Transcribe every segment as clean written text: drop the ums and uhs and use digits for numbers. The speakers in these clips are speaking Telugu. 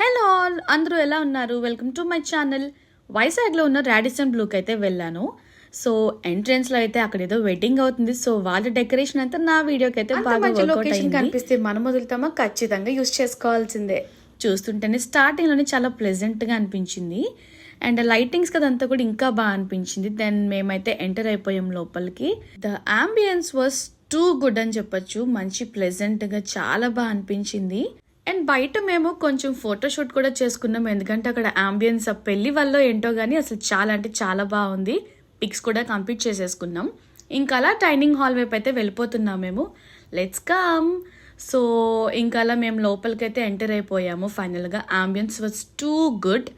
హలో ఆల్, అందరూ ఎలా ఉన్నారు? Welcome to my channel. వైజాగ్లో ఉన్న రాడిసన్ బ్లూకి అయితే వెళ్ళాను. సో ఎంట్రన్స్లో అయితే అక్కడ ఏదో వెడ్డింగ్ అవుతుంది. సో వాళ్ళ డెకరేషన్ అంతా నా వీడియోకి అయితే బాగా వర్కౌట్ అయింది. కనిపిస్తే మనం వదులుతామా, ఖచ్చితంగా యూస్ చేసుకోవాల్సిందే. చూస్తుంటేనే స్టార్టింగ్లోనే చాలా ప్లెజెంట్గా అనిపించింది. అండ్ లైటింగ్స్ కదంతా కూడా ఇంకా బాగా అనిపించింది. దెన్ మేమైతే ఎంటర్ అయిపోయాం లోపలికి. The ambience was too good అని చెప్పొచ్చు. మంచి ప్లెజెంట్గా చాలా బాగా అనిపించింది. అండ్ బయట మేము కొంచెం ఫోటోషూట్ కూడా చేసుకున్నాం. ఎందుకంటే అక్కడ అంబియన్స్ పెళ్లి వల్ల ఏంటో కానీ అసలు చాలా అంటే చాలా బాగుంది. పిక్స్ కూడా కంప్లీట్ చేసేసుకున్నాం. ఇంకా అలా డైనింగ్ హాల్ వైపు అయితే వెళ్ళిపోతున్నాం మేము. Let's come. సో ఇంకా అలా మేము లోపలికైతే ఎంటర్ అయిపోయాము. ఫైనల్గా అంబియన్స్ వాజ్ టూ గుడ్.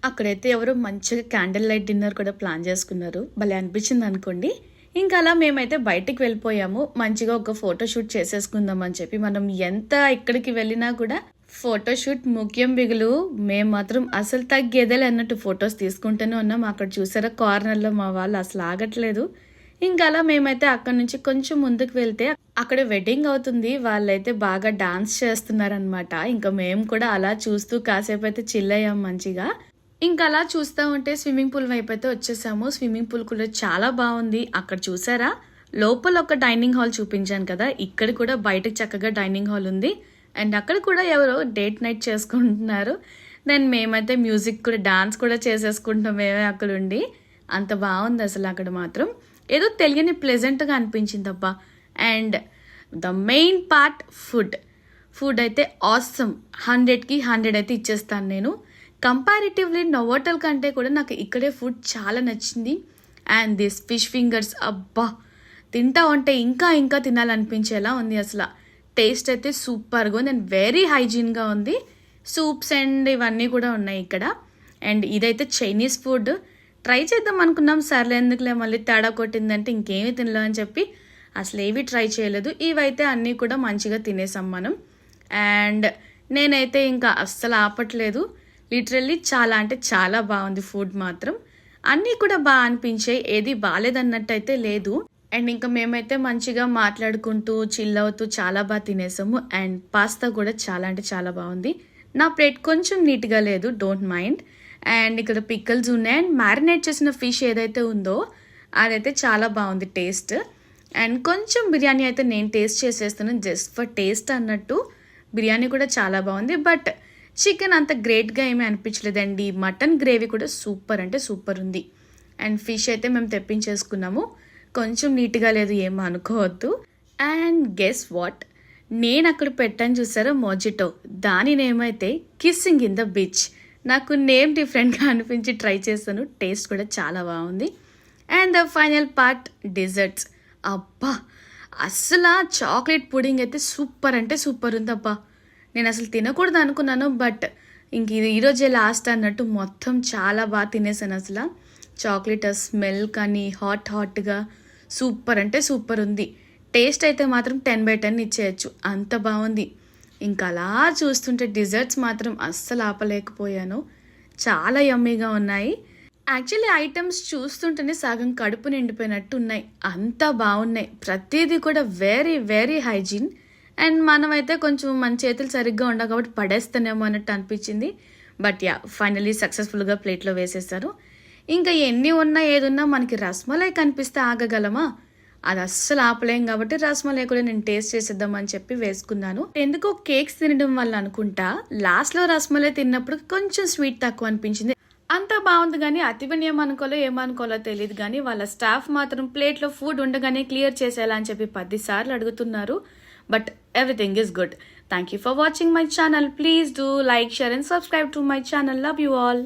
అక్కడైతే ఎవరో మంచిగా క్యాండిల్ లైట్ డిన్నర్ కూడా ప్లాన్ చేసుకున్నారు. భలే అనిపించింది అనుకోండి. ఇంకా అలా మేమైతే బయటికి వెళ్ళిపోయాము. మంచిగా ఒక ఫోటోషూట్ చేసేసుకుందాం అని చెప్పి. మనం ఎంత ఇక్కడికి వెళ్ళినా కూడా ఫోటోషూట్ ముఖ్యం బిగులు. మేము మాత్రం అసలు తగ్గేదేలే అన్నట్టు ఫొటోస్ తీసుకుంటూనే ఉన్నాం. అక్కడ చూసారా కార్నర్లో మా వాళ్ళు అసలు ఆగట్లేదు. ఇంకా అలా మేమైతే అక్కడ నుంచి కొంచెం ముందుకు వెళ్తే అక్కడ వెడ్డింగ్ అవుతుంది. వాళ్ళైతే బాగా డాన్స్ చేస్తున్నారనమాట. ఇంకా మేము కూడా అలా చూస్తూ కాసేపు అయితే చిల్ అయ్యాం మంచిగా. ఇంకా అలా చూస్తూ ఉంటే స్విమ్మింగ్ పూల్ వైపు అయితే వచ్చేసాము. స్విమ్మింగ్ పూల్ కూడా చాలా బాగుంది. అక్కడ చూసారా లోపల ఒక డైనింగ్ హాల్ చూపించాను కదా, ఇక్కడ కూడా బయటకు చక్కగా డైనింగ్ హాల్ ఉంది. అండ్ అక్కడ కూడా ఎవరో డేట్ నైట్ చేసుకుంటున్నారు. దెన్ మేమైతే మ్యూజిక్ కూడా డాన్స్ కూడా చేసేసుకుంటాం మేమే అక్కడ ఉండి. అంత బాగుంది అసలు. అక్కడ మాత్రం ఏదో తెలియని ప్లెజెంట్గా అనిపించింది అబ్బా. And the main part food అయితే ఆసమ్. 100కి 100 అయితే ఇచ్చేస్తాను నేను. కంపారిటివ్లీ నోవోటల్ కంటే కూడా నాకు ఇక్కడే ఫుడ్ చాలా నచ్చింది. అండ్ దిస్ ఫిష్ ఫింగర్స్ అబ్బా, తింటా ఉంటే ఇంకా ఇంకా తినాలనిపించేలా ఉంది అసలు. టేస్ట్ అయితే సూపర్గా ఉంది అండ్ వెరీ హైజీన్గా ఉంది. సూప్స్ అండ్ ఇవన్నీ కూడా ఉన్నాయి ఇక్కడ. అండ్ ఇదైతే చైనీస్ ఫుడ్. ట్రై చేద్దాం అనుకున్నాం, సర్లే ఎందుకులే మళ్ళీ తేడా కొట్టిందంటే ఇంకేమీ తినలే అని చెప్పి అసలు ఏవి ట్రై చేయలేదు. ఇవైతే అన్నీ కూడా మంచిగా తినేసాం మనం. అండ్ నేనైతే ఇంకా అస్సలు ఆపట్లేదు. లిటరల్లీ చాలా అంటే చాలా బాగుంది ఫుడ్ మాత్రం. అన్నీ కూడా బాగా అనిపించాయి, ఏది బాగాలేదన్నట్టు అయితే లేదు. అండ్ ఇంకా మేమైతే మంచిగా మాట్లాడుకుంటూ చిల్ అవుతూ చాలా బాగా తినేసాము. అండ్ పాస్తా కూడా చాలా అంటే చాలా బాగుంది. నా ప్లేట్ కొంచెం నీట్గా లేదు, డోంట్ మైండ్. అండ్ ఇక్కడ పిక్కల్స్ ఉన్నాయి. అండ్ మ్యారినేట్ చేసిన ఫిష్ ఏదైతే ఉందో అదైతే చాలా బాగుంది టేస్ట్. అండ్ కొంచెం బిర్యానీ అయితే నేను టేస్ట్ చేసేస్తున్నాను జస్ట్ ఫర్ టేస్ట్ అన్నట్టు. బిర్యానీ కూడా చాలా బాగుంది. బట్ చికెన్ అంత గ్రేట్గా ఏమీ అనిపించలేదండి. మటన్ గ్రేవీ కూడా సూపర్ అంటే సూపర్ ఉంది. అండ్ ఫిష్ అయితే మేము తెప్పించేసుకున్నాము. కొంచెం నీట్గా లేదు, ఏమో అనుకోవద్దు. అండ్ గెస్ వాట్, నేను అక్కడ పెట్టాను చూసారా మొజిటో, దాని నేమ్ అయితే కిస్సింగ్ ఇన్ ద బీచ్. నాకు నేమ్ డిఫరెంట్గా అనిపించి ట్రై చేస్తాను. టేస్ట్ కూడా చాలా బాగుంది. And the final part desserts. అబ్బా అస్సలు చాక్లెట్ పుడింగ్ అయితే సూపర్ అంటే సూపర్ ఉంది అబ్బా. నేను అసలు తినకూడదు అనుకున్నాను, బట్ ఇంక ఇది ఈరోజే లాస్ట్ అన్నట్టు మొత్తం చాలా బాగా తినేసాను అసలు. చాక్లెట్ స్మెల్ కానీ హాట్గా సూపర్ అంటే సూపర్ ఉంది. టేస్ట్ అయితే మాత్రం 10/10 ఇచ్చేయచ్చు, అంత బాగుంది. ఇంకా అలా చూస్తుంటే డిజర్ట్స్ మాత్రం అస్సలు ఆపలేకపోయాను. చాలా యమ్మీగా ఉన్నాయి. యాక్చువల్లీ ఐటమ్స్ చూస్తుంటేనే సగం కడుపు నిండిపోయినట్టు ఉన్నాయి, అంత బాగున్నాయి. ప్రతిదీ కూడా వెరీ వెరీ హైజీన్. అండ్ మనమైతే కొంచెం మన చేతులు సరిగ్గా ఉండవు కాబట్టి పడేస్తానేమో అన్నట్టు అనిపించింది. బట్ యా, ఫైనలీ సక్సెస్ఫుల్గా ప్లేట్లో వేసేస్తారు. ఇంకా ఎన్ని ఉన్నా ఏదున్నా మనకి రస్మలై కనిపిస్తే ఆగగలమా? అది అస్సలు ఆపలేం కాబట్టి రస్మలై కూడా నేను టేస్ట్ చేసేద్దామని చెప్పి వేసుకున్నాను. ఎందుకో కేక్స్ తినడం వల్ల అనుకుంటా లాస్ట్లో రస్మలై తిన్నప్పుడు కొంచెం స్వీట్ తక్కువ అనిపించింది. అంతా బాగుంది కానీ అతివని ఏమనుకోలో తెలియదు కానీ వాళ్ళ స్టాఫ్ మాత్రం ప్లేట్లో ఫుడ్ ఉండగానే క్లియర్ చేసేలా అని చెప్పి 10 సార్లు అడుగుతున్నారు. But everything is good. Thank you for watching my channel. Please do like, share and subscribe to my channel. Love you all.